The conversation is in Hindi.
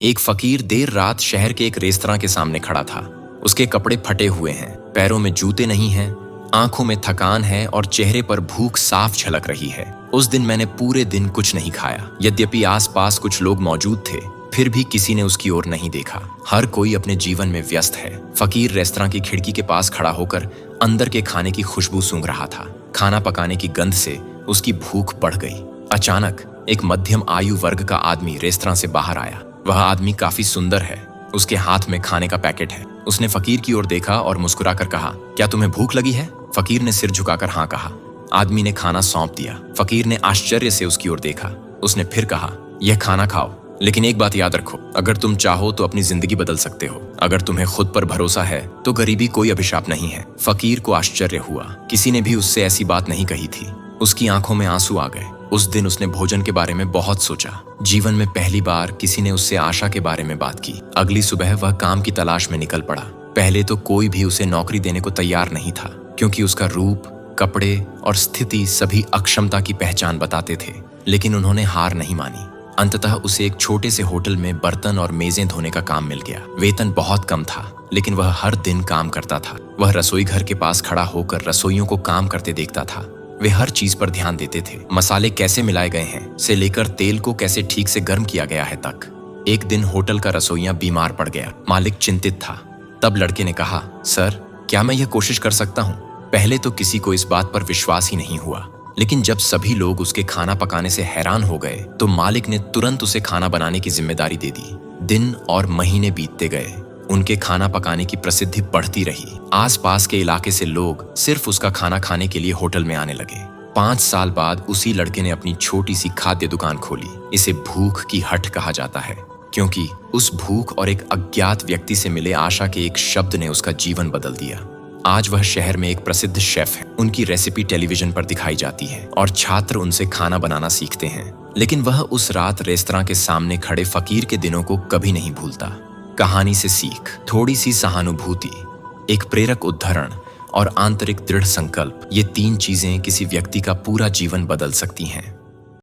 एक फकीर देर रात शहर के एक रेस्तरां के सामने खड़ा था। उसके कपड़े फटे हुए हैं, पैरों में जूते नहीं हैं, आंखों में थकान है और चेहरे पर भूख साफ झलक रही है। उस दिन मैंने पूरे दिन कुछ नहीं खाया। यद्यपि आसपास कुछ लोग मौजूद थे, फिर भी किसी ने उसकी ओर नहीं देखा। हर कोई अपने जीवन में व्यस्त है। फकीर रेस्तरां की खिड़की के पास खड़ा होकर अंदर के खाने की खुशबू सूंघ रहा था। खाना पकाने की गंध से उसकी भूख बढ़ गई। अचानक एक मध्यम आयु वर्ग का आदमी रेस्तरां से बाहर आया। वह आदमी काफी सुंदर है। उसके हाथ में खाने का पैकेट है। उसने फकीर की ओर देखा और मुस्कुराकर कहा, क्या तुम्हें भूख लगी है? फकीर ने सिर झुकाकर हाँ कहा। आदमी ने खाना सौंप दिया। फकीर ने आश्चर्य से उसकी ओर देखा। उसने फिर कहा, यह खाना खाओ, लेकिन एक बात याद रखो, अगर तुम चाहो तो अपनी जिंदगी बदल सकते हो। अगर तुम्हें खुद पर भरोसा है तो गरीबी कोई अभिशाप नहीं है। फकीर को आश्चर्य हुआ। किसी ने भी उससे ऐसी बात नहीं कही थी। उसकी आंखों में आंसू आ गए। उस दिन उसने भोजन के बारे में बहुत सोचा। जीवन में पहली बार किसी ने उससे आशा के बारे में बात की। अगली सुबह वह काम की तलाश में निकल पड़ा। पहले तो कोई भी उसे नौकरी देने को तैयार नहीं था, क्योंकि उसका रूप, कपड़े और स्थिति सभी अक्षमता की पहचान बताते थे। लेकिन उन्होंने हार नहीं मानी। अंततः उसे एक छोटे से होटल में बर्तन और मेजें धोने का काम मिल गया। वेतन बहुत कम था, लेकिन वह हर दिन काम करता था। वह रसोई घर के पास खड़ा होकर रसोइयों को काम करते देखता था। वे हर चीज पर ध्यान देते थे, मसाले कैसे मिलाए गए हैं से लेकर तेल को कैसे ठीक से गर्म किया गया है तक। एक दिन होटल का रसोइया बीमार पड़ गया। मालिक चिंतित था। तब लड़के ने कहा, सर, क्या मैं यह कोशिश कर सकता हूँ? पहले तो किसी को इस बात पर विश्वास ही नहीं हुआ, लेकिन जब सभी लोग उसके खाना पकाने से हैरान हो गए तो मालिक ने तुरंत उसे खाना बनाने की जिम्मेदारी दे दी। दिन और महीने बीतते गए। उनके खाना पकाने की प्रसिद्धि बढ़ती रही। आसपास के इलाके से लोग सिर्फ उसका खाना खाने के लिए होटल में आने लगे। 5 साल बाद उसी लड़के ने अपनी छोटी सी खाद्य दुकान खोली। इसे भूख की हट कहा जाता है, क्योंकि उस भूख और एक अज्ञात व्यक्ति से मिले आशा के एक शब्द ने उसका जीवन बदल दिया। आज वह शहर में एक प्रसिद्ध शेफ है। उनकी रेसिपी टेलीविजन पर दिखाई जाती है और छात्र उनसे खाना बनाना सीखते हैं। लेकिन वह उस रात रेस्तरां के सामने खड़े फकीर के दिनों को कभी नहीं भूलता। कहानी से सीख, थोड़ी सी सहानुभूति, एक प्रेरक उद्धरण और आंतरिक दृढ़ संकल्प, ये 3 चीजें किसी व्यक्ति का पूरा जीवन बदल सकती हैं।